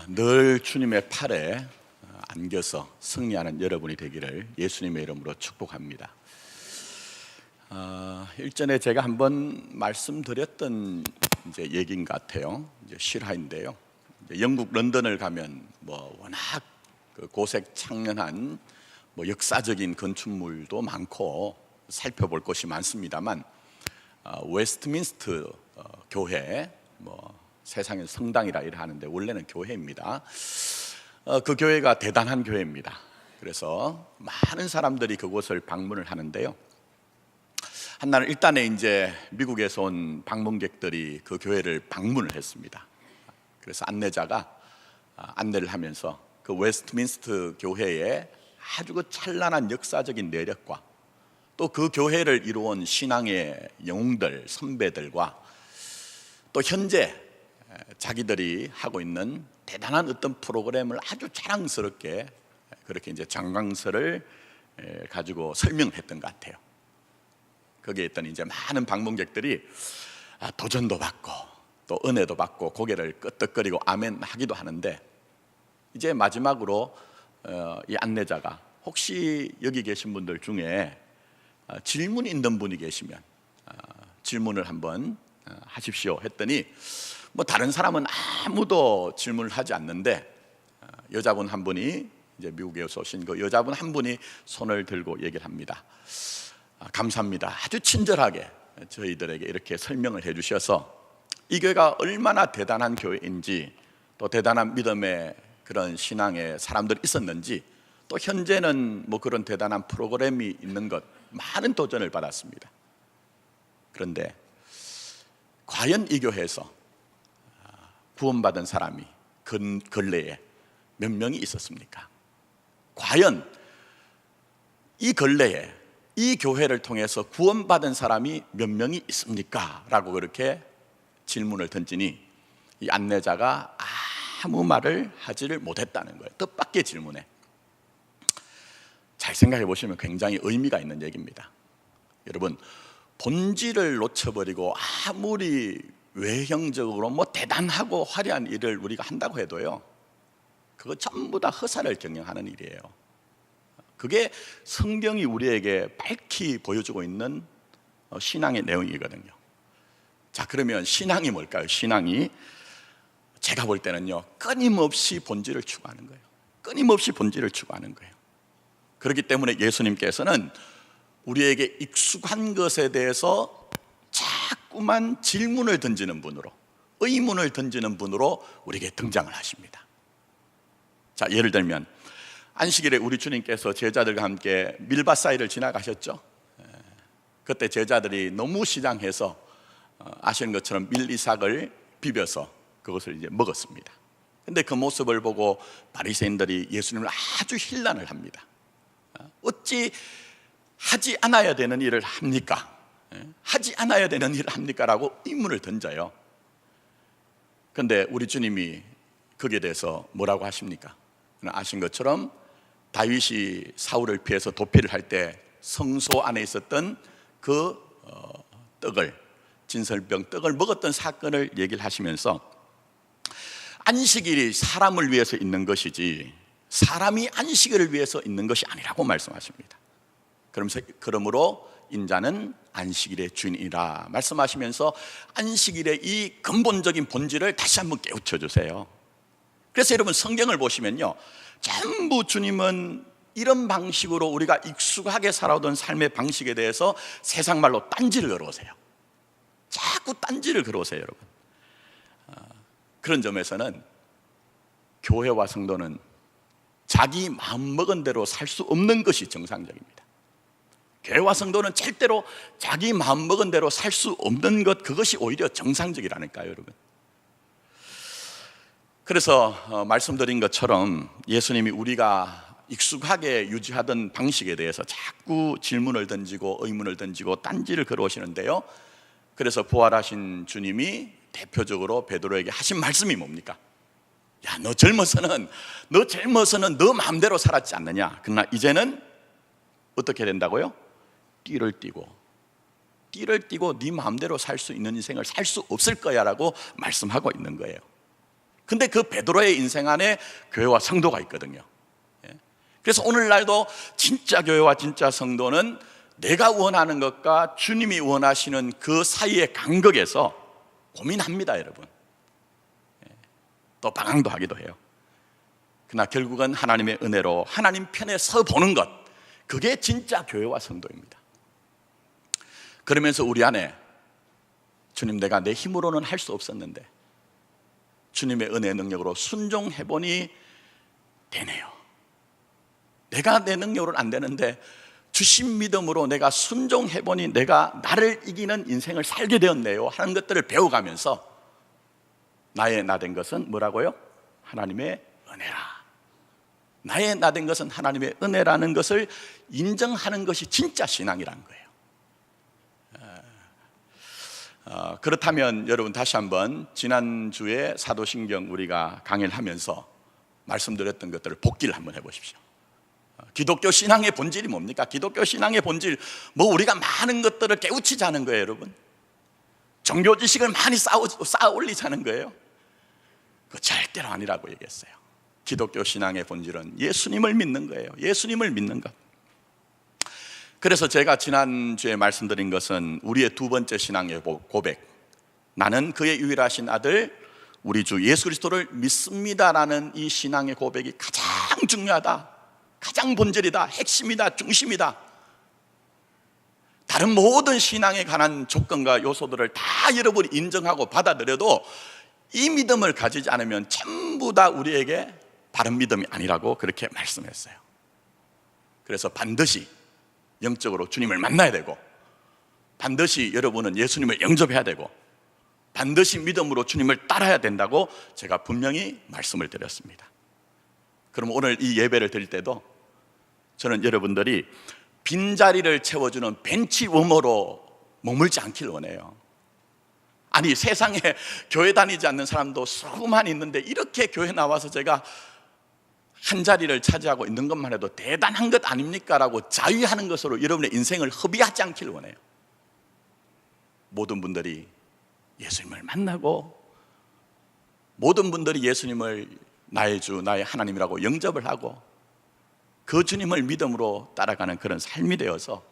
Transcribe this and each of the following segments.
늘 주님의 팔에 안겨서 승리하는 여러분이 되기를 예수님의 이름으로 축복합니다. 일전에 제가 한번 말씀드렸던 얘기인 것 같아요. 실화인데요. 영국 런던을 가면 워낙 고색 창연한 역사적인 건축물도 많고 살펴볼 곳이 많습니다만 웨스트민스터 교회 세상의 성당이라 이래 하는데 원래는 교회입니다. 그 교회가 대단한 교회입니다. 그래서 많은 사람들이 그곳을 방문을 하는데요. 한날은 일단에 이제 미국에서 온 방문객들이 그 교회를 방문을 했습니다. 그래서 안내자가 안내를 하면서 그 웨스트민스터 교회의 아주 그 찬란한 역사적인 내력과 또 그 교회를 이루어온 신앙의 영웅들, 선배들과 또 현재 자기들이 하고 있는 대단한 어떤 프로그램을 아주 자랑스럽게 그렇게 이제 장강서를 가지고 설명했던 것 같아요. 거기에 있던 이제 많은 방문객들이 도전도 받고 또 은혜도 받고 고개를 끄덕거리고 아멘 하기도 하는데, 이제 마지막으로 이 안내자가 혹시 여기 계신 분들 중에 질문 있는 분이 계시면 질문을 한번 하십시오 했더니 다른 사람은 아무도 질문을 하지 않는데 여자분 한 분이, 이제 미국에서 오신 그 여자분 한 분이 손을 들고 얘기를 합니다. 감사합니다. 아주 친절하게 저희들에게 이렇게 설명을 해 주셔서 이 교회가 얼마나 대단한 교회인지, 또 대단한 믿음의 그런 신앙의 사람들이 있었는지, 또 현재는 그런 대단한 프로그램이 있는 것, 많은 도전을 받았습니다. 그런데 과연 이 교회에서 구원받은 사람이 근래에 몇 명이 있었습니까? 과연 이 근래에 이 교회를 통해서 구원받은 사람이 몇 명이 있습니까? 라고 그렇게 질문을 던지니 이 안내자가 아무 말을 하지를 못했다는 거예요. 뜻밖의 질문에. 잘 생각해 보시면 굉장히 의미가 있는 얘기입니다. 여러분, 본질을 놓쳐버리고 아무리 외형적으로 대단하고 화려한 일을 우리가 한다고 해도요, 그거 전부 다 허사를 경영하는 일이에요. 그게 성경이 우리에게 밝히 보여주고 있는 신앙의 내용이거든요. 자, 그러면 신앙이 뭘까요? 신앙이 제가 볼 때는요, 끊임없이 본질을 추구하는 거예요. 끊임없이 본질을 추구하는 거예요. 그렇기 때문에 예수님께서는 우리에게 익숙한 것에 대해서 자꾸만 질문을 던지는 분으로, 의문을 던지는 분으로 우리에게 등장을 하십니다. 자, 예를 들면 안식일에 우리 주님께서 제자들과 함께 밀밭 사이를 지나가셨죠. 그때 제자들이 너무 시장해서 아시는 것처럼 밀이삭을 비벼서 그것을 이제 먹었습니다. 근데 그 모습을 보고 바리새인들이 예수님을 아주 힐난을 합니다. 어찌 하지 않아야 되는 일을 합니까? 하지 않아야 되는 일을 합니까? 라고 의문을 던져요. 그런데 우리 주님이 거기에 대해서 뭐라고 하십니까? 아신 것처럼 다윗이 사울을 피해서 도피를 할 때 성소 안에 있었던 그 떡을, 진설병 떡을 먹었던 사건을 얘기를 하시면서 안식일이 사람을 위해서 있는 것이지 사람이 안식일을 위해서 있는 것이 아니라고 말씀하십니다. 그러므로 인자는 안식일의 주인이라 말씀하시면서 안식일의 이 근본적인 본질을 다시 한번 깨우쳐 주세요. 그래서 여러분, 성경을 보시면요, 전부 주님은 이런 방식으로 우리가 익숙하게 살아오던 삶의 방식에 대해서 세상 말로 딴지를 걸어오세요. 자꾸 딴지를 걸어오세요, 여러분. 그런 점에서는 교회와 성도는 자기 마음먹은 대로 살 수 없는 것이 정상적입니다. 교회와 성도는 절대로 자기 마음먹은 대로 살 수 없는 것, 그것이 오히려 정상적이라니까요, 여러분. 그래서 말씀드린 것처럼 예수님이 우리가 익숙하게 유지하던 방식에 대해서 자꾸 질문을 던지고 의문을 던지고 딴지를 걸어오시는데요, 그래서 부활하신 주님이 대표적으로 베드로에게 하신 말씀이 뭡니까? 야, 너 젊어서는 너 마음대로 살았지 않느냐? 그러나 이제는 어떻게 된다고요? 띠를 띠고 네 마음대로 살 수 있는 인생을 살 수 없을 거야 라고 말씀하고 있는 거예요. 근데 그 베드로의 인생 안에 교회와 성도가 있거든요. 그래서 오늘날도 진짜 교회와 진짜 성도는 내가 원하는 것과 주님이 원하시는 그 사이의 간극에서 고민합니다, 여러분. 또 방황도 하기도 해요. 그러나 결국은 하나님의 은혜로 하나님 편에 서 보는 것, 그게 진짜 교회와 성도입니다. 그러면서 우리 안에 주님, 내가 내 힘으로는 할 수 없었는데 주님의 은혜의 능력으로 순종해보니 되네요. 내가 내 능력으로는 안 되는데 주신 믿음으로 내가 순종해보니 내가 나를 이기는 인생을 살게 되었네요 하는 것들을 배워가면서 나의 나 된 것은 뭐라고요? 하나님의 은혜라. 나의 나 된 것은 하나님의 은혜라는 것을 인정하는 것이 진짜 신앙이라는 거예요. 그렇다면 여러분, 다시 한번 지난주에 사도신경 우리가 강의를 하면서 말씀드렸던 것들을 복기를 한번 해보십시오. 기독교 신앙의 본질이 뭡니까? 기독교 신앙의 본질, 뭐 우리가 많은 것들을 깨우치자는 거예요, 여러분. 종교 지식을 많이 쌓아 올리자는 거예요. 그거 절대로 아니라고 얘기했어요. 기독교 신앙의 본질은 예수님을 믿는 거예요. 예수님을 믿는 것. 그래서 제가 지난주에 말씀드린 것은 우리의 두 번째 신앙의 고백, 나는 그의 유일하신 아들 우리 주 예수 그리스도를 믿습니다라는 이 신앙의 고백이 가장 중요하다, 가장 본질이다, 핵심이다, 중심이다. 다른 모든 신앙에 관한 조건과 요소들을 다 여러분이 인정하고 받아들여도 이 믿음을 가지지 않으면 전부 다 우리에게 바른 믿음이 아니라고 그렇게 말씀했어요. 그래서 반드시 영적으로 주님을 만나야 되고, 반드시 여러분은 예수님을 영접해야 되고, 반드시 믿음으로 주님을 따라야 된다고 제가 분명히 말씀을 드렸습니다. 그럼 오늘 이 예배를 드릴 때도 저는 여러분들이 빈자리를 채워주는 벤치워머로 머물지 않길 원해요. 아니, 세상에 교회 다니지 않는 사람도 수많이 있는데 이렇게 교회 나와서 제가 한 자리를 차지하고 있는 것만 해도 대단한 것 아닙니까? 라고 자위하는 것으로 여러분의 인생을 허비하지 않길 원해요. 모든 분들이 예수님을 만나고, 모든 분들이 예수님을 나의 주, 나의 하나님이라고 영접을 하고 그 주님을 믿음으로 따라가는 그런 삶이 되어서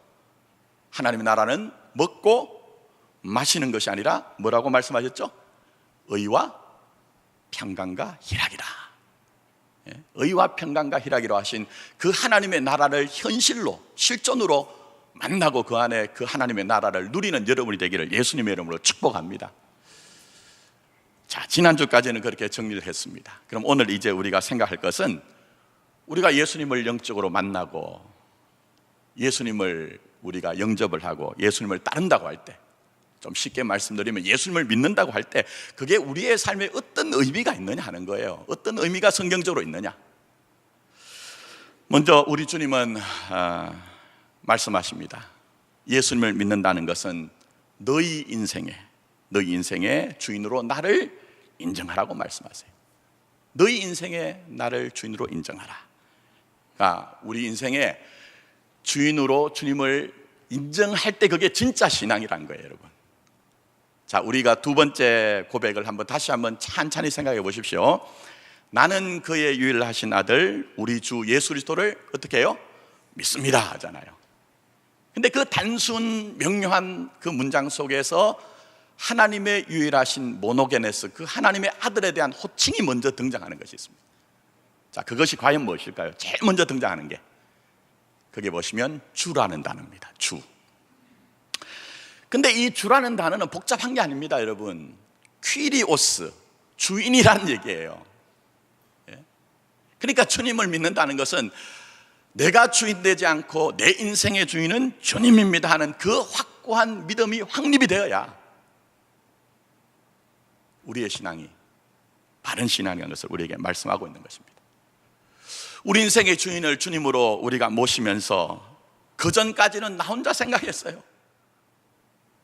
하나님의 나라는 먹고 마시는 것이 아니라 뭐라고 말씀하셨죠? 의와 평강과 희락이다. 의와 평강과 희락이라 하신 그 하나님의 나라를 현실로, 실존으로 만나고 그 안에 그 하나님의 나라를 누리는 여러분이 되기를 예수님의 이름으로 축복합니다. 자, 지난주까지는 그렇게 정리를 했습니다. 그럼 오늘 이제 우리가 생각할 것은, 우리가 예수님을 영적으로 만나고 예수님을 우리가 영접을 하고 예수님을 따른다고 할 때, 좀 쉽게 말씀드리면 예수님을 믿는다고 할 때 그게 우리의 삶에 어떤 의미가 있느냐 하는 거예요. 어떤 의미가 성경적으로 있느냐. 먼저 우리 주님은 말씀하십니다. 예수님을 믿는다는 것은 너희 인생의 주인으로 나를 인정하라고 말씀하세요. 너희 인생의 나를 주인으로 인정하라. 그러니까 우리 인생의 주인으로 주님을 인정할 때 그게 진짜 신앙이란 거예요, 여러분. 자, 우리가 두 번째 고백을 다시 한번 찬찬히 생각해 보십시오. 나는 그의 유일하신 아들 우리 주 예수 그리스도를 어떻게 해요? 믿습니다 하잖아요. 근데 그 단순 명료한 그 문장 속에서 하나님의 유일하신 모노게네스, 그 하나님의 아들에 대한 호칭이 먼저 등장하는 것이 있습니다. 자, 그것이 과연 무엇일까요? 제일 먼저 등장하는 게, 그게 보시면 주라는 단어입니다. 주. 근데 이 주라는 단어는 복잡한 게 아닙니다, 여러분. 퀴리오스, 주인이라는 얘기예요. 그러니까 주님을 믿는다는 것은 내가 주인 되지 않고 내 인생의 주인은 주님입니다 하는 그 확고한 믿음이 확립이 되어야 우리의 신앙이 바른 신앙이라는 것을 우리에게 말씀하고 있는 것입니다. 우리 인생의 주인을 주님으로 우리가 모시면서 그 전까지는 나 혼자 생각했어요.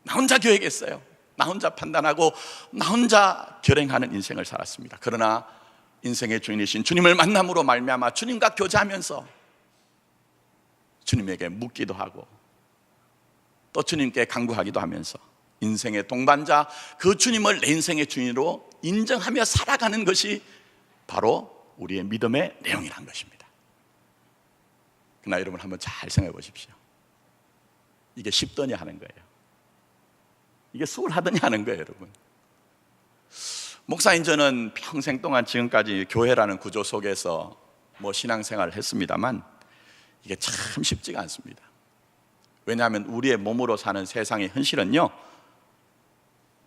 나 혼자 계획했어요. 나 혼자 판단하고 나 혼자 결행하는 인생을 살았습니다. 그러나 인생의 주인이신 주님을 만남으로 말미암아 주님과 교제하면서 주님에게 묻기도 하고 또 주님께 간구하기도 하면서 인생의 동반자, 그 주님을 내 인생의 주인으로 인정하며 살아가는 것이 바로 우리의 믿음의 내용이란 것입니다. 그러나 여러분 한번 잘 생각해 보십시오. 이게 쉽더냐 하는 거예요. 이게 수월하더냐 하는 거예요, 여러분. 목사인 저는 평생 동안 지금까지 교회라는 구조 속에서 신앙생활을 했습니다만 이게 참 쉽지가 않습니다. 왜냐하면 우리의 몸으로 사는 세상의 현실은요,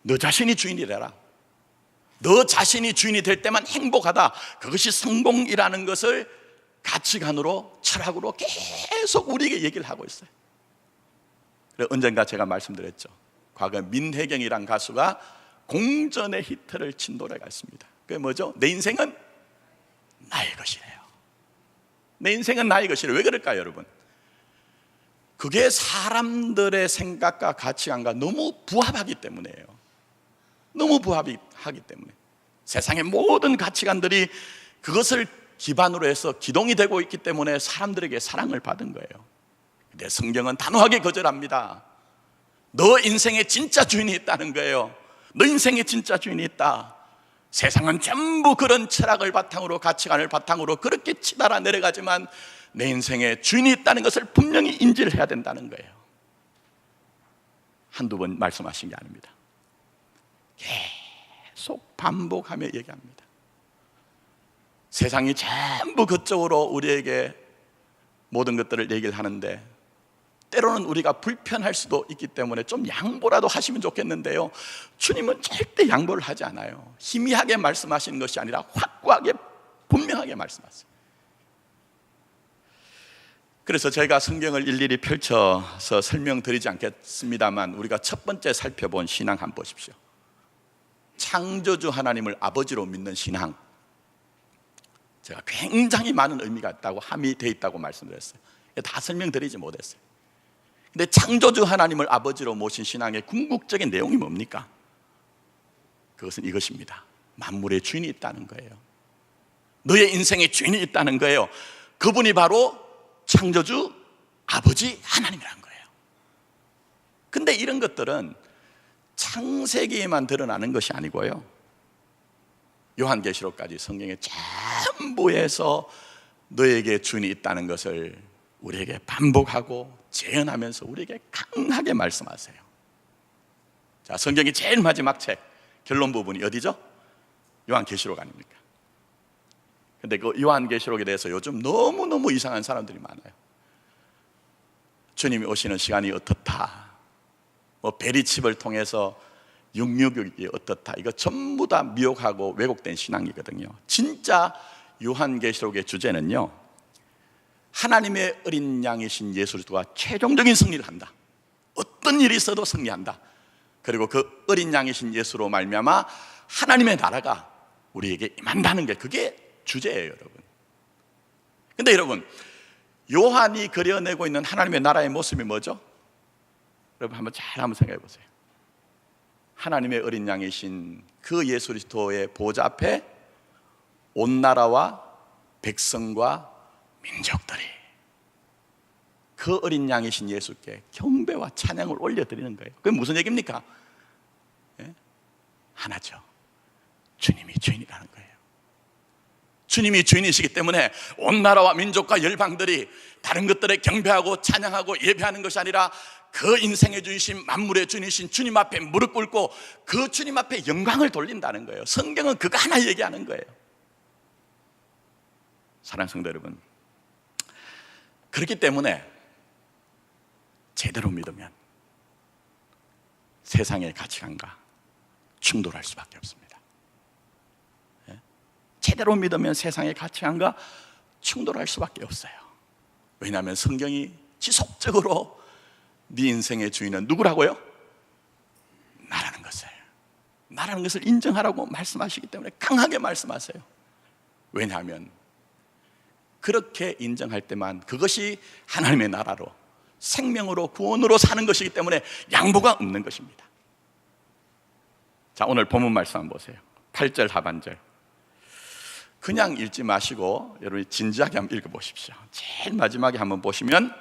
너 자신이 주인이 되라, 너 자신이 주인이 될 때만 행복하다, 그것이 성공이라는 것을 가치관으로, 철학으로 계속 우리에게 얘기를 하고 있어요. 그래서 언젠가 제가 말씀드렸죠. 과거 민혜경이란 가수가 공전의 히트를 친 노래가 있습니다. 그게 뭐죠? 내 인생은 나의 것이래요. 내 인생은 나의 것이래요. 왜 그럴까요, 여러분? 그게 사람들의 생각과 가치관과 너무 부합하기 때문이에요. 너무 부합하기 때문에 세상의 모든 가치관들이 그것을 기반으로 해서 기동이 되고 있기 때문에 사람들에게 사랑을 받은 거예요. 근데 성경은 단호하게 거절합니다. 너 인생에 진짜 주인이 있다는 거예요. 너 인생에 진짜 주인이 있다. 세상은 전부 그런 철학을 바탕으로, 가치관을 바탕으로 그렇게 치달아 내려가지만 내 인생에 주인이 있다는 것을 분명히 인지를 해야 된다는 거예요. 한두 번 말씀하신 게 아닙니다. 계속 반복하며 얘기합니다. 세상이 전부 그쪽으로 우리에게 모든 것들을 얘기를 하는데 때로는 우리가 불편할 수도 있기 때문에 좀 양보라도 하시면 좋겠는데요, 주님은 절대 양보를 하지 않아요. 희미하게 말씀하시는 것이 아니라 확고하게 분명하게 말씀하세요. 그래서 저희가 성경을 일일이 펼쳐서 설명드리지 않겠습니다만 우리가 첫 번째 살펴본 신앙 한번 보십시오. 창조주 하나님을 아버지로 믿는 신앙, 제가 굉장히 많은 의미가 있다고, 함의되어 있다고 말씀드렸어요. 다 설명드리지 못했어요. 근데 창조주 하나님을 아버지로 모신 신앙의 궁극적인 내용이 뭡니까? 그것은 이것입니다. 만물의 주인이 있다는 거예요. 너의 인생의 주인이 있다는 거예요. 그분이 바로 창조주 아버지 하나님이라는 거예요. 근데 이런 것들은 창세기에만 드러나는 것이 아니고요, 요한계시록까지 성경의 전부에서 너에게 주인이 있다는 것을 우리에게 반복하고 재현하면서 우리에게 강하게 말씀하세요. 자, 성경의 제일 마지막 책 결론 부분이 어디죠? 요한계시록 아닙니까? 근데 그 요한계시록에 대해서 요즘 너무너무 이상한 사람들이 많아요. 주님이 오시는 시간이 어떻다, 베리칩을 통해서 666이 어떻다, 이거 전부 다 미혹하고 왜곡된 신앙이거든요. 진짜 요한계시록의 주제는요, 하나님의 어린 양이신 예수 그리스도가 최종적인 승리를 한다. 어떤 일이 있어도 승리한다. 그리고 그 어린 양이신 예수로 말미암아 하나님의 나라가 우리에게 임한다는 게, 그게 주제예요, 여러분. 근데 여러분, 요한이 그려내고 있는 하나님의 나라의 모습이 뭐죠? 여러분 한번 생각해 보세요. 하나님의 어린 양이신 그 예수 그리스도의 보좌 앞에 온 나라와 백성과 민족들이 그 어린 양이신 예수께 경배와 찬양을 올려드리는 거예요. 그게 무슨 얘기입니까? 하나죠. 주님이 주인이라는 거예요. 주님이 주인이시기 때문에 온 나라와 민족과 열방들이 다른 것들에 경배하고 찬양하고 예배하는 것이 아니라 그 인생의 주이신, 만물의 주인이신 주님 앞에 무릎 꿇고 그 주님 앞에 영광을 돌린다는 거예요. 성경은 그거 하나 얘기하는 거예요. 사랑하는 성도 여러분, 그렇기 때문에 제대로 믿으면 세상의 가치관과 충돌할 수밖에 없습니다. 제대로 믿으면 세상의 가치관과 충돌할 수밖에 없어요. 왜냐하면 성경이 지속적으로 네 인생의 주인은 누구라고요? 나라는 것을 인정하라고 말씀하시기 때문에 강하게 말씀하세요. 왜냐하면 그렇게 인정할 때만 그것이 하나님의 나라로, 생명으로, 구원으로 사는 것이기 때문에 양보가 없는 것입니다. 자, 오늘 본문 말씀 한번 보세요. 8절 하반절. 그냥 읽지 마시고 여러분이 진지하게 한번 읽어보십시오. 제일 마지막에 한번 보시면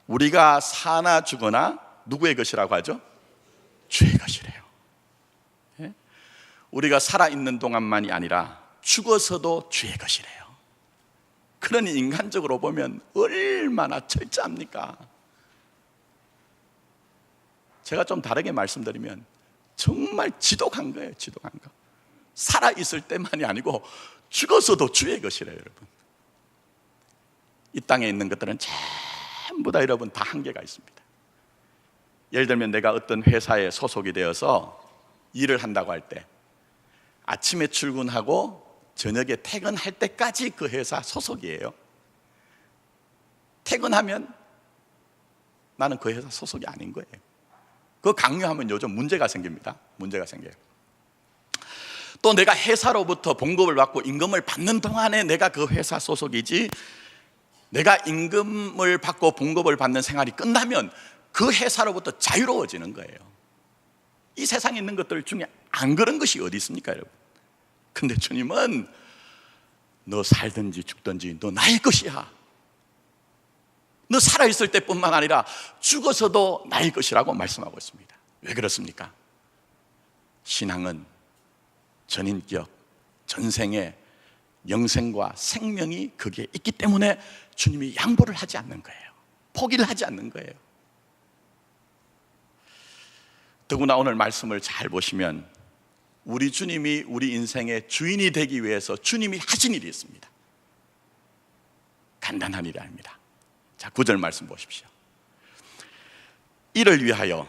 우리가 사나 죽거나 누구의 것이라고 하죠? 주의 것이래요. 예? 우리가 살아있는 동안만이 아니라 죽어서도 주의 것이래요. 그러니 인간적으로 보면 얼마나 철저합니까? 제가 좀 다르게 말씀드리면 정말 지독한 거예요. 지독한 거. 살아있을 때만이 아니고 죽어서도 주의 것이래요. 여러분, 이 땅에 있는 것들은 전부 다 여러분 다 한계가 있습니다. 예를 들면 내가 어떤 회사에 소속이 되어서 일을 한다고 할 때 아침에 출근하고 저녁에 퇴근할 때까지 그 회사 소속이에요. 퇴근하면 나는 그 회사 소속이 아닌 거예요. 그거 강요하면 요즘 문제가 생깁니다. 문제가 생겨요. 또 내가 회사로부터 봉급을 받고 임금을 받는 동안에 내가 그 회사 소속이지, 내가 임금을 받고 봉급을 받는 생활이 끝나면 그 회사로부터 자유로워지는 거예요. 이 세상에 있는 것들 중에 안 그런 것이 어디 있습니까, 여러분? 근데 주님은 너 살든지 죽든지 너 나의 것이야. 너 살아있을 때뿐만 아니라 죽어서도 나의 것이라고 말씀하고 있습니다. 왜 그렇습니까? 신앙은 전인격, 전생에 영생과 생명이 거기에 있기 때문에 주님이 양보를 하지 않는 거예요. 포기를 하지 않는 거예요. 더구나 오늘 말씀을 잘 보시면 우리 주님이 우리 인생의 주인이 되기 위해서 주님이 하신 일이 있습니다. 간단한 일이 아닙니다. 자, 9절 말씀 보십시오. 이를 위하여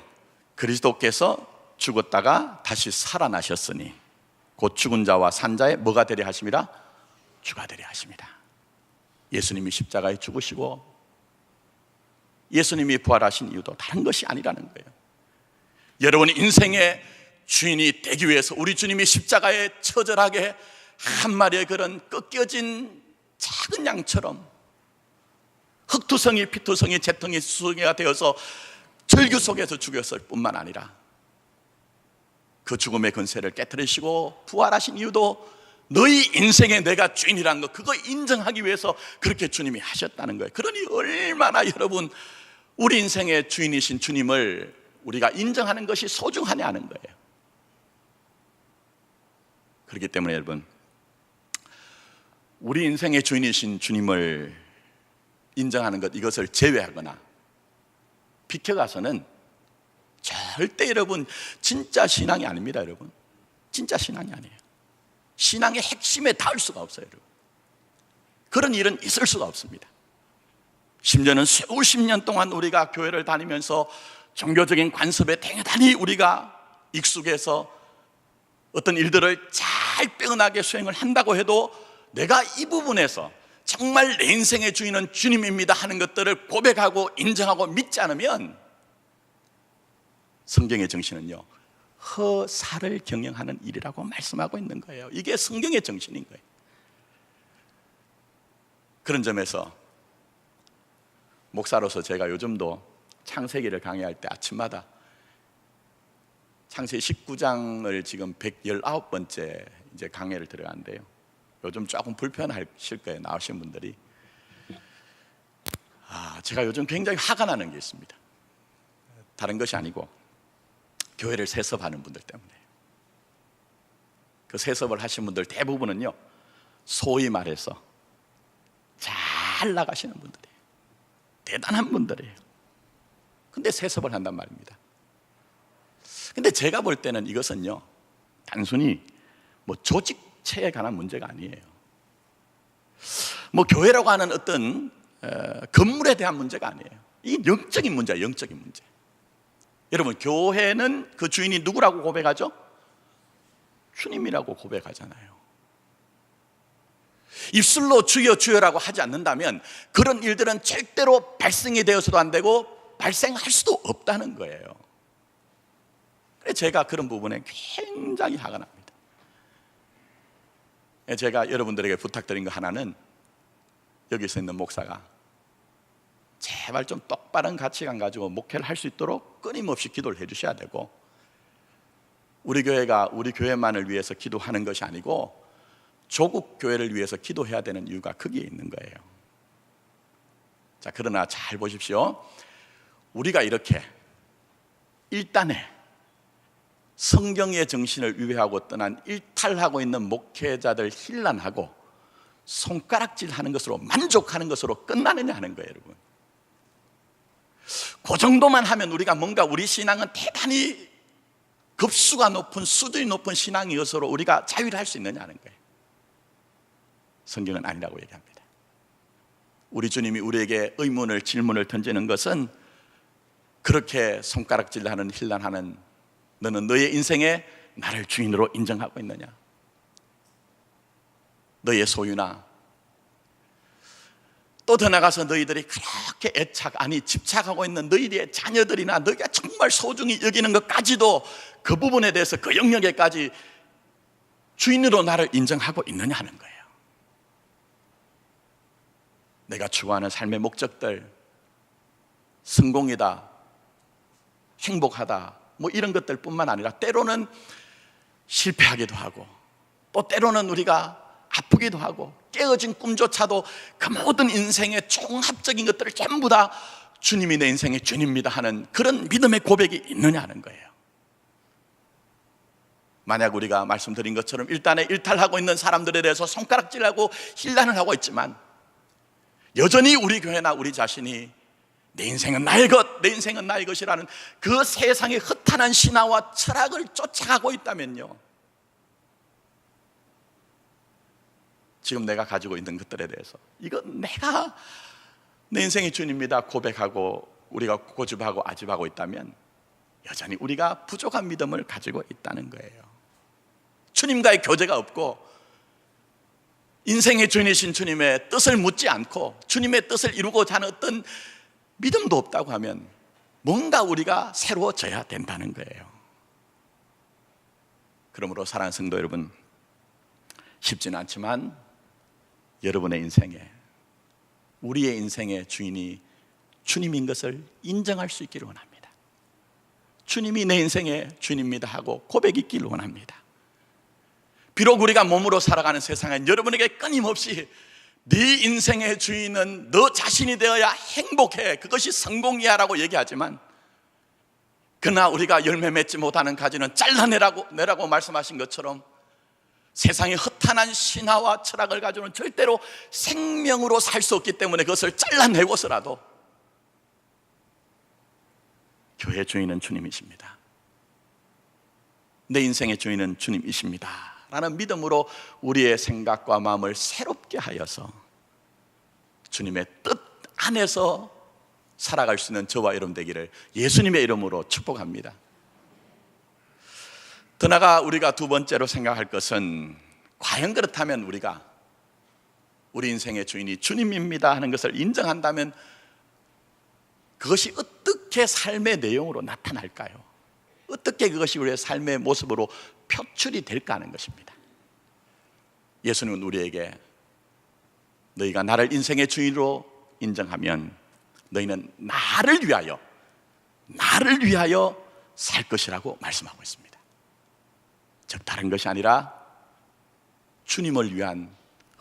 그리스도께서 죽었다가 다시 살아나셨으니 곧 죽은 자와 산 자의 뭐가 되려 하심이라? 주가 되려 하십니다. 예수님이 십자가에 죽으시고 예수님이 부활하신 이유도 다른 것이 아니라는 거예요. 여러분 인생의 주인이 되기 위해서 우리 주님이 십자가에 처절하게 한 마리의 그런 꺾여진 작은 양처럼 흙투성이, 피투성이, 재텅이, 수성이가 되어서 절규 속에서 죽였을 뿐만 아니라 그 죽음의 근세를 깨뜨리시고 부활하신 이유도 너희 인생에 내가 주인이라는 거, 그거 인정하기 위해서 그렇게 주님이 하셨다는 거예요. 그러니 얼마나 여러분 우리 인생의 주인이신 주님을 우리가 인정하는 것이 소중하냐 하는 거예요. 그렇기 때문에 여러분, 우리 인생의 주인이신 주님을 인정하는 것, 이것을 제외하거나 비켜가서는 절대 여러분 진짜 신앙이 아닙니다. 여러분, 진짜 신앙이 아니에요. 신앙의 핵심에 닿을 수가 없어요. 여러분, 그런 일은 있을 수가 없습니다. 심지어는 수십 년 동안 우리가 교회를 다니면서 종교적인 관습에 대단히 우리가 익숙해서 어떤 일들을 잘 빼어나게 수행을 한다고 해도 내가 이 부분에서 정말 내 인생의 주인은 주님입니다 하는 것들을 고백하고 인정하고 믿지 않으면 성경의 정신은요, 허사를 경영하는 일이라고 말씀하고 있는 거예요. 이게 성경의 정신인 거예요. 그런 점에서 목사로서 제가 요즘도 창세기를 강의할 때 아침마다 창세기 19장을 지금 119번째 이제 강의를 들어가는데요, 요즘 조금 불편하실 거예요, 나오신 분들이. 제가 요즘 굉장히 화가 나는 게 있습니다. 다른 것이 아니고 교회를 세습하는 분들 때문에. 그 세습을 하신 분들 대부분은요, 소위 말해서 잘 나가시는 분들이에요. 대단한 분들이에요. 근데 세습을 한단 말입니다. 근데 제가 볼 때는 이것은요, 단순히 뭐 조직체에 관한 문제가 아니에요. 뭐 교회라고 하는 어떤 건물에 대한 문제가 아니에요. 이 영적인 문제예요. 영적인 문제. 여러분, 교회는 그 주인이 누구라고 고백하죠? 주님이라고 고백하잖아요. 입술로 주여 주여라고 하지 않는다면 그런 일들은 절대로 발생이 되어서도 안 되고 발생할 수도 없다는 거예요. 그래서 제가 그런 부분에 굉장히 화가 납니다. 제가 여러분들에게 부탁드린 거 하나는, 여기서 있는 목사가 제발 좀 똑바른 가치관 가지고 목회를 할 수 있도록 끊임없이 기도를 해주셔야 되고, 우리 교회가 우리 교회만을 위해서 기도하는 것이 아니고 조국 교회를 위해서 기도해야 되는 이유가 거기에 있는 거예요. 자, 그러나 잘 보십시오. 우리가 이렇게 일단에 성경의 정신을 위배하고 떠난 일탈하고 있는 목회자들 힐난하고 손가락질하는 것으로 만족하는 것으로 끝나느냐 하는 거예요, 여러분. 그 정도만 하면 우리가 뭔가 우리 신앙은 대단히 급수가 높은 수준이 높은 신앙이어서로 우리가 자유를 할 수 있느냐 하는 거예요. 성경은 아니라고 얘기합니다. 우리 주님이 우리에게 의문을 질문을 던지는 것은 그렇게 손가락질하는 힐난하는 너는 너의 인생에 나를 주인으로 인정하고 있느냐? 너의 소유나 또 더 나가서 너희들이 그렇게 집착하고 있는 너희들의 자녀들이나 너희가 정말 소중히 여기는 것까지도 그 부분에 대해서 그 영역에까지 주인으로 나를 인정하고 있느냐 하는 거예요. 내가 추구하는 삶의 목적들, 성공이다, 행복하다, 뭐 이런 것들 뿐만 아니라 때로는 실패하기도 하고 또 때로는 우리가 아프기도 하고 깨어진 꿈조차도 그 모든 인생의 종합적인 것들을 전부 다 주님이 내 인생의 주님입니다 하는 그런 믿음의 고백이 있느냐 하는 거예요. 만약 우리가 말씀드린 것처럼 일단에 일탈하고 있는 사람들에 대해서 손가락질하고 힐난을 하고 있지만 여전히 우리 교회나 우리 자신이 내 인생은 나의 것, 내 인생은 나의 것이라는 그 세상의 허탄한 신화와 철학을 쫓아가고 있다면요, 지금 내가 가지고 있는 것들에 대해서 이건 내가 내 인생의 주님입니다 고백하고 우리가 고집하고 아집하고 있다면 여전히 우리가 부족한 믿음을 가지고 있다는 거예요. 주님과의 교제가 없고 인생의 주인이신 주님의 뜻을 묻지 않고 주님의 뜻을 이루고자 하는 어떤 믿음도 없다고 하면 뭔가 우리가 새로워져야 된다는 거예요. 그러므로 사랑하는 성도 여러분, 쉽지는 않지만 여러분의 인생에, 우리의 인생의 주인이 주님인 것을 인정할 수 있기를 원합니다. 주님이 내 인생의 주인입니다 하고 고백이 있기를 원합니다. 비록 우리가 몸으로 살아가는 세상엔 여러분에게 끊임없이 네 인생의 주인은 너 자신이 되어야 행복해, 그것이 성공이야 라고 얘기하지만 그러나 우리가 열매 맺지 못하는 가지는 잘라내라고 말씀하신 것처럼 세상의 허탄한 신화와 철학을 가지고는 절대로 생명으로 살 수 없기 때문에 그것을 잘라내고서라도 교회의 주인은 주님이십니다, 내 인생의 주인은 주님이십니다 라는 믿음으로 우리의 생각과 마음을 새롭게 하여서 주님의 뜻 안에서 살아갈 수 있는 저와 여러분 되기를 예수님의 이름으로 축복합니다. 더 나아가 우리가 두 번째로 생각할 것은 과연 그렇다면 우리가 우리 인생의 주인이 주님입니다 하는 것을 인정한다면 그것이 어떻게 삶의 내용으로 나타날까요? 어떻게 그것이 우리의 삶의 모습으로 표출이 될까 하는 것입니다. 예수님은 우리에게 너희가 나를 인생의 주인으로 인정하면 너희는 나를 위하여 살 것이라고 말씀하고 있습니다. 즉 다른 것이 아니라 주님을 위한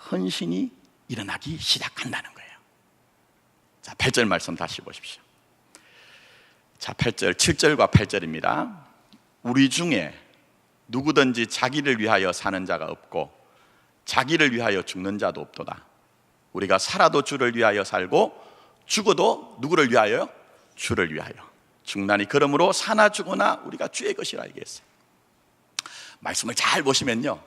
헌신이 일어나기 시작한다는 거예요. 자, 8절 말씀 다시 보십시오. 자, 8절, 7절과 8절입니다. 우리 중에 누구든지 자기를 위하여 사는 자가 없고 자기를 위하여 죽는 자도 없도다. 우리가 살아도 주를 위하여 살고 죽어도 누구를 위하여요? 주를 위하여 죽나니 그러므로 사나 죽으나 우리가 주의 것이라 얘기했어요. 말씀을 잘 보시면요,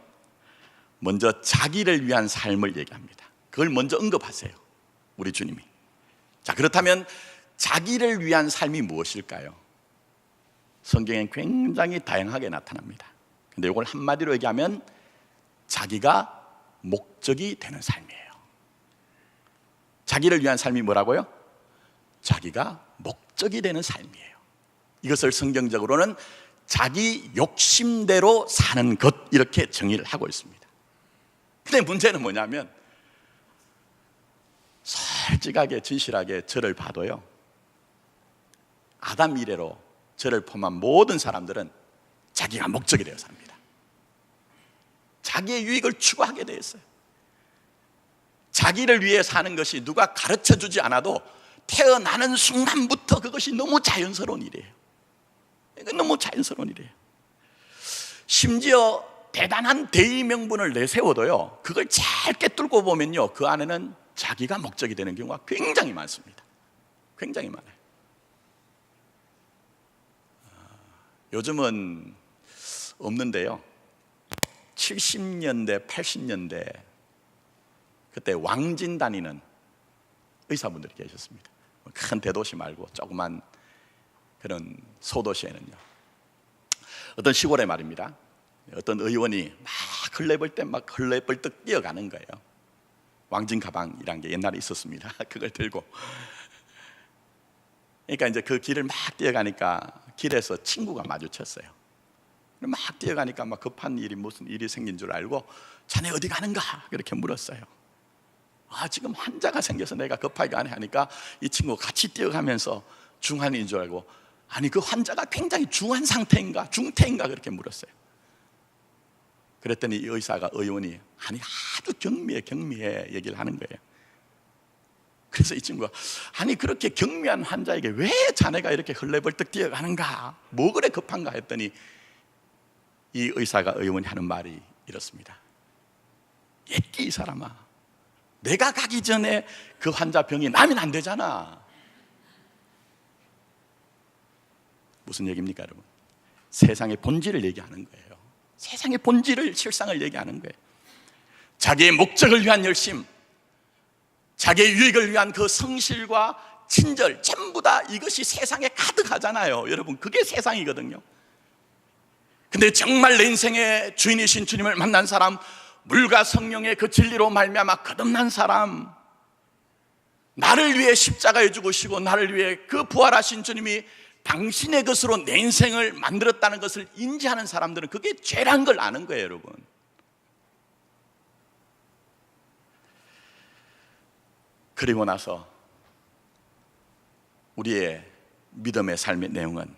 먼저 자기를 위한 삶을 얘기합니다. 그걸 먼저 언급하세요, 우리 주님이. 자, 그렇다면 자기를 위한 삶이 무엇일까요? 성경엔 굉장히 다양하게 나타납니다. 근데 이걸 한마디로 얘기하면 자기가 목적이 되는 삶이에요. 자기를 위한 삶이 뭐라고요? 자기가 목적이 되는 삶이에요. 이것을 성경적으로는 자기 욕심대로 사는 것, 이렇게 정의를 하고 있습니다. 근데 문제는 뭐냐면 솔직하게 진실하게 저를 봐도요, 아담 이래로 저를 포함한 모든 사람들은 자기가 목적이 되어 삽니다. 자기의 유익을 추구하게 되어 있어요. 자기를 위해 사는 것이 누가 가르쳐주지 않아도 태어나는 순간부터 그것이 너무 자연스러운 일이에요. 이건 너무 자연스러운 일이에요. 심지어 대단한 대의 명분을 내세워도요, 그걸 잘 꿰뚫고 보면요, 그 안에는 자기가 목적이 되는 경우가 굉장히 많습니다. 굉장히 많아요. 요즘은 없는데요, 70년대, 80년대 그때 왕진 다니는 의사분들이 계셨습니다. 큰 대도시 말고 조그만 그런 소도시에는요, 어떤 시골에 말입니다, 어떤 의원이 막 헐레벌 때 막 헐레벌떡 뛰어가는 거예요. 왕진 가방이란 게 옛날에 있었습니다. 그걸 들고. 그러니까 이제 그 길을 막 뛰어가니까 길에서 친구가 마주쳤어요. 막 뛰어가니까 막 급한 일이, 무슨 일이 생긴 줄 알고, 자네 어디 가는가? 그렇게 물었어요. 지금 환자가 생겨서 내가 급하게 가네 하니까 이 친구가 같이 뛰어가면서 중환인 줄 알고, 아니 그 환자가 굉장히 중한 상태인가 중태인가 그렇게 물었어요. 그랬더니 이 의원이 아니 아주 경미해 얘기를 하는 거예요. 그래서 이 친구가 아니 그렇게 경미한 환자에게 왜 자네가 이렇게 헐레벌떡 뛰어가는가, 뭐 그래 급한가 했더니 이 의원이 하는 말이 이렇습니다. 옛기 이 사람아, 내가 가기 전에 그 환자 병이 나면 안 되잖아. 무슨 얘기입니까 여러분? 세상의 본질을 얘기하는 거예요. 세상의 본질을, 실상을 얘기하는 거예요. 자기의 목적을 위한 열심, 자기의 유익을 위한 그 성실과 친절, 전부 다 이것이 세상에 가득하잖아요. 여러분, 그게 세상이거든요. 근데 정말 내 인생의 주인이신 주님을 만난 사람, 물과 성령의 그 진리로 말미암아 거듭난 사람, 나를 위해 십자가에 죽으시고 나를 위해 그 부활하신 주님이 당신의 것으로 내 인생을 만들었다는 것을 인지하는 사람들은 그게 죄란 걸 아는 거예요, 여러분. 그리고 나서 우리의 믿음의 삶의 내용은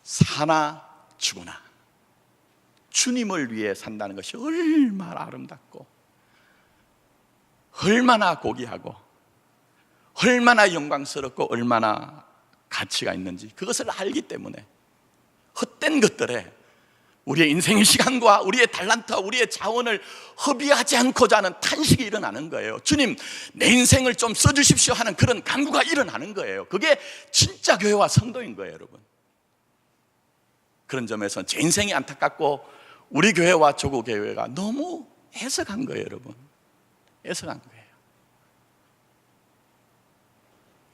사나 죽으나 주님을 위해 산다는 것이 얼마나 아름답고 얼마나 고귀하고 얼마나 영광스럽고 얼마나 가치가 있는지 그것을 알기 때문에 헛된 것들에 우리의 인생의 시간과 우리의 달란트와 우리의 자원을 허비하지 않고자 하는 탄식이 일어나는 거예요. 주님, 내 인생을 좀 써주십시오 하는 그런 간구가 일어나는 거예요. 그게 진짜 교회와 성도인 거예요, 여러분. 그런 점에서 제 인생이 안타깝고 우리 교회와 조국교회가 너무 애석한 거예요, 여러분. 애석한 거예요.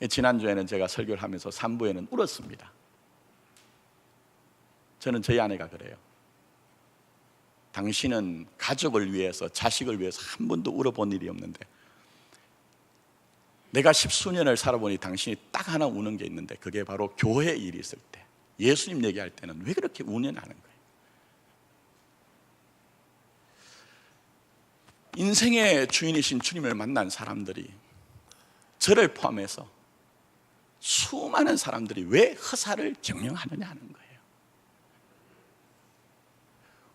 지난주에는 제가 설교를 하면서 3부에는 울었습니다. 저는 저희 아내가 그래요. 당신은 가족을 위해서, 자식을 위해서 한 번도 울어본 일이 없는데 내가 10수년을 살아보니 당신이 딱 하나 우는 게 있는데 그게 바로 교회 일이 있을 때, 예수님 얘기할 때는 왜 그렇게 우냐는 거예요. 인생의 주인이신 주님을 만난 사람들이, 저를 포함해서 수많은 사람들이 왜 허사를 경영하느냐 하는 거예요.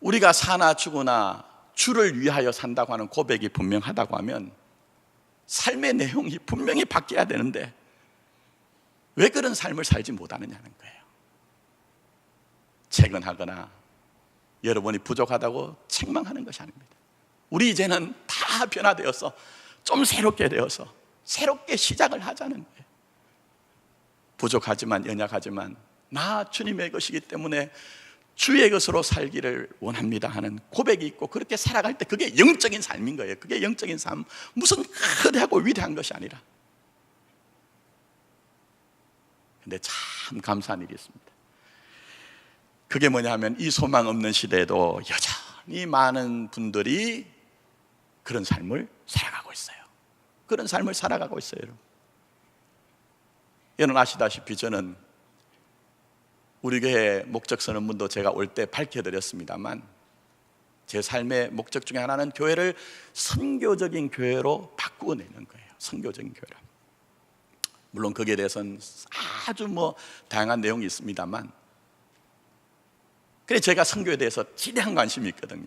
우리가 사나 죽으나 주를 위하여 산다고 하는 고백이 분명하다고 하면 삶의 내용이 분명히 바뀌어야 되는데 왜 그런 삶을 살지 못하느냐는 거예요. 채근하거나 여러분이 부족하다고 책망하는 것이 아닙니다. 우리 이제는 다 변화되어서 좀 새롭게 되어서 새롭게 시작을 하자는 거예요. 부족하지만 연약하지만 나 주님의 것이기 때문에 주의 것으로 살기를 원합니다 하는 고백이 있고 그렇게 살아갈 때 그게 영적인 삶인 거예요. 그게 영적인 삶, 무슨 거대하고 위대한 것이 아니라. 근데 참 감사한 일이 있습니다. 그게 뭐냐 하면 이 소망 없는 시대에도 여전히 많은 분들이 그런 삶을 살아가고 있어요. 그런 삶을 살아가고 있어요, 여러분. 여러분 아시다시피 저는 우리 교회 목적 선언문도 제가 올 때 밝혀드렸습니다만 제 삶의 목적 중에 하나는 교회를 선교적인 교회로 바꾸어내는 거예요. 선교적인 교회로. 물론 거기에 대해서는 아주 다양한 내용이 있습니다만 그래 제가 선교에 대해서 지대한 관심이 있거든요.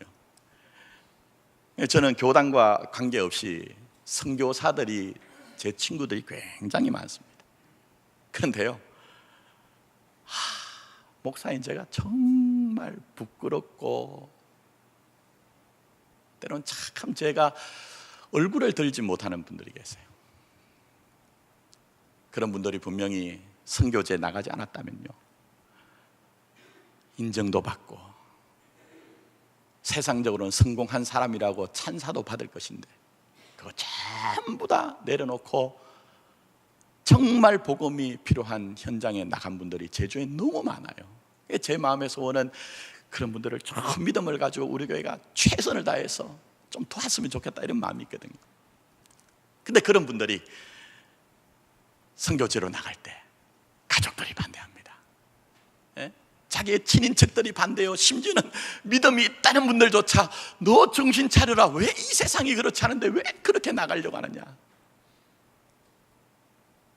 저는 교단과 관계없이 선교사들이, 제 친구들이 굉장히 많습니다. 그런데요, 목사인 제가 정말 정말 부끄럽고 때로는 참 제가 얼굴을 들지 못하는 분들이 계세요. 그런 분들이 분명히 선교제에 나가지 않았다면요, 인정도 받고 세상적으로는 성공한 사람이라고 찬사도 받을 것인데 그거 전부 다 내려놓고 정말 복음이 필요한 현장에 나간 분들이 제주에 너무 많아요. 제 마음의 소원은 그런 분들을 좀 믿음을 가지고 우리 교회가 최선을 다해서 좀 도왔으면 좋겠다, 이런 마음이 있거든요. 근데 그런 분들이 선교제로 나갈 때 가족들이 반대합니다. 예? 자기의 친인척들이 반대요. 심지어는 믿음이 있다는 분들조차 너 정신 차려라, 왜 이 세상이 그렇지 않은데 왜 그렇게 나가려고 하느냐.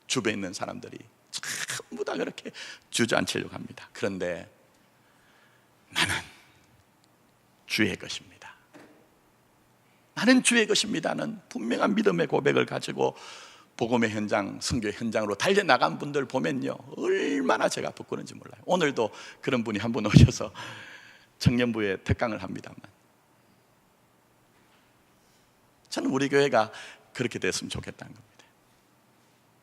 주변에 있는 사람들이 전부 다 그렇게 주저앉히려고 합니다. 그런데 나는 주의 것입니다. 나는 주의 것입니다는 분명한 믿음의 고백을 가지고 복음의 현장, 선교의 현장으로 달려나간 분들 보면요, 얼마나 제가 부끄러운지 몰라요. 오늘도 그런 분이 한 분 오셔서 청년부에 특강을 합니다만, 저는 우리 교회가 그렇게 됐으면 좋겠다는 겁니다.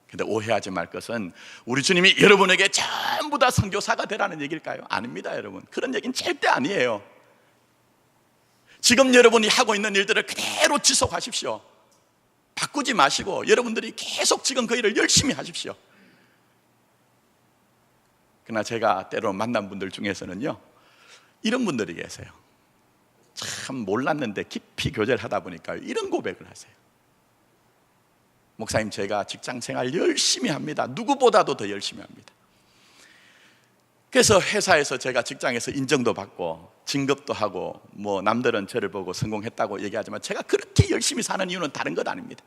근데 오해하지 말 것은 우리 주님이 여러분에게 전부 다 선교사가 되라는 얘기일까요? 아닙니다, 여러분. 그런 얘기는 절대 아니에요. 지금 여러분이 하고 있는 일들을 그대로 지속하십시오. 바꾸지 마시고 여러분들이 계속 지금 그 일을 열심히 하십시오. 그러나 제가 때로 만난 분들 중에서는요, 이런 분들이 계세요. 참 몰랐는데 깊이 교제를 하다 보니까 이런 고백을 하세요. 목사님, 제가 직장생활 열심히 합니다. 누구보다도 더 열심히 합니다. 그래서 회사에서 제가 직장에서 인정도 받고 진급도 하고 뭐 남들은 저를 보고 성공했다고 얘기하지만 제가 그렇게 열심히 사는 이유는 다른 것 아닙니다.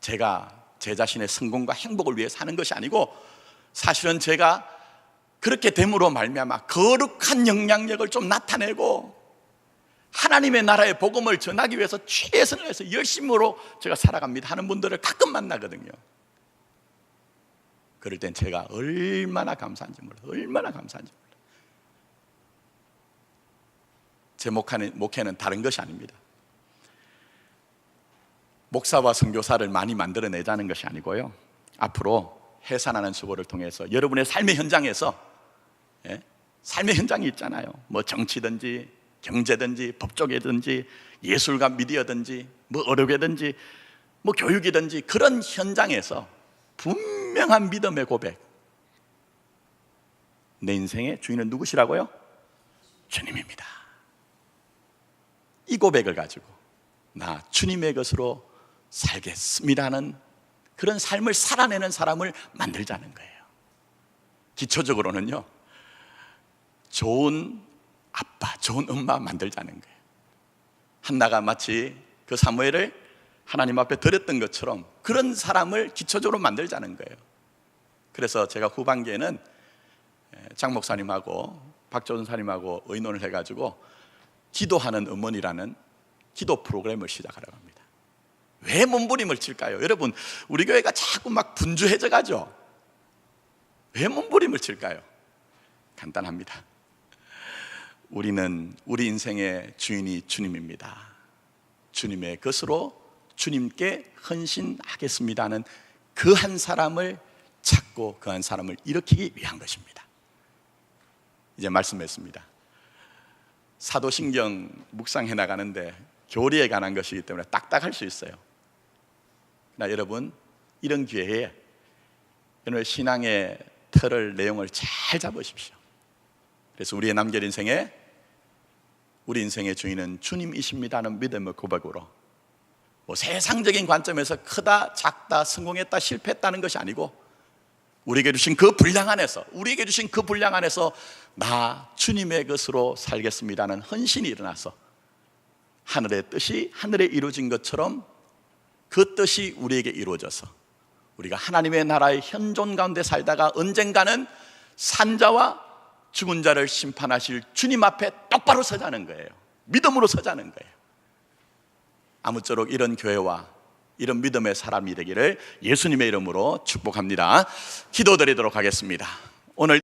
제가 제 자신의 성공과 행복을 위해 사는 것이 아니고, 사실은 제가 그렇게 됨으로 말미암아 거룩한 영향력을 좀 나타내고 하나님의 나라의 복음을 전하기 위해서 최선을 다해서 열심으로 제가 살아갑니다 하는 분들을 가끔 만나거든요. 그럴 땐 제가 얼마나 감사한지 몰라요. 얼마나 감사한지 몰라요. 제 목회는 다른 것이 아닙니다. 목사와 선교사를 많이 만들어내자는 것이 아니고요, 앞으로 해산하는 수고를 통해서 여러분의 삶의 현장에서, 삶의 현장이 있잖아요. 뭐 정치든지 경제든지 법조계든지 예술과 미디어든지 뭐 의료계든지 뭐 교육이든지 그런 현장에서 분명한 믿음의 고백, 내 인생의 주인은 누구시라고요? 주님입니다. 이 고백을 가지고 나 주님의 것으로 살겠습니다는 그런 삶을 살아내는 사람을 만들자는 거예요. 기초적으로는요, 좋은 아빠, 좋은 엄마 만들자는 거예요. 한나가 마치 그 사무엘을 하나님 앞에 드렸던 것처럼 그런 사람을 기초적으로 만들자는 거예요. 그래서 제가 후반기에는 장 목사님하고 박조선 사님하고 의논을 해가지고 기도하는 어머니라는 기도 프로그램을 시작하려고 합니다. 왜 몸부림을 칠까요? 여러분, 우리 교회가 자꾸 막 분주해져 가죠. 왜 몸부림을 칠까요? 간단합니다. 우리는 우리 인생의 주인이 주님입니다. 주님의 것으로 주님께 헌신하겠습니다는 그 한 사람을 찾고 그 한 사람을 일으키기 위한 것입니다. 이제 말씀했습니다. 사도신경 묵상해 나가는데 교리에 관한 것이기 때문에 딱딱할 수 있어요. 그러나 여러분, 이런 기회에 여러분의 신앙의 틀을, 내용을 잘 잡으십시오. 그래서 우리의 남겨진 인생에 우리 인생의 주인은 주님이십니다는 믿음의 고백으로, 뭐 세상적인 관점에서 크다, 작다, 성공했다, 실패했다는 것이 아니고 우리에게 주신 그 분량 안에서, 우리에게 주신 그 분량 안에서 나 주님의 것으로 살겠습니다는 헌신이 일어나서 하늘의 뜻이 하늘에 이루어진 것처럼 그 뜻이 우리에게 이루어져서 우리가 하나님의 나라의 현존 가운데 살다가 언젠가는 산자와 죽은 자를 심판하실 주님 앞에 똑바로 서자는 거예요. 믿음으로 서자는 거예요. 아무쪼록 이런 교회와 이런 믿음의 사람이 되기를 예수님의 이름으로 축복합니다. 기도드리도록 하겠습니다. 오늘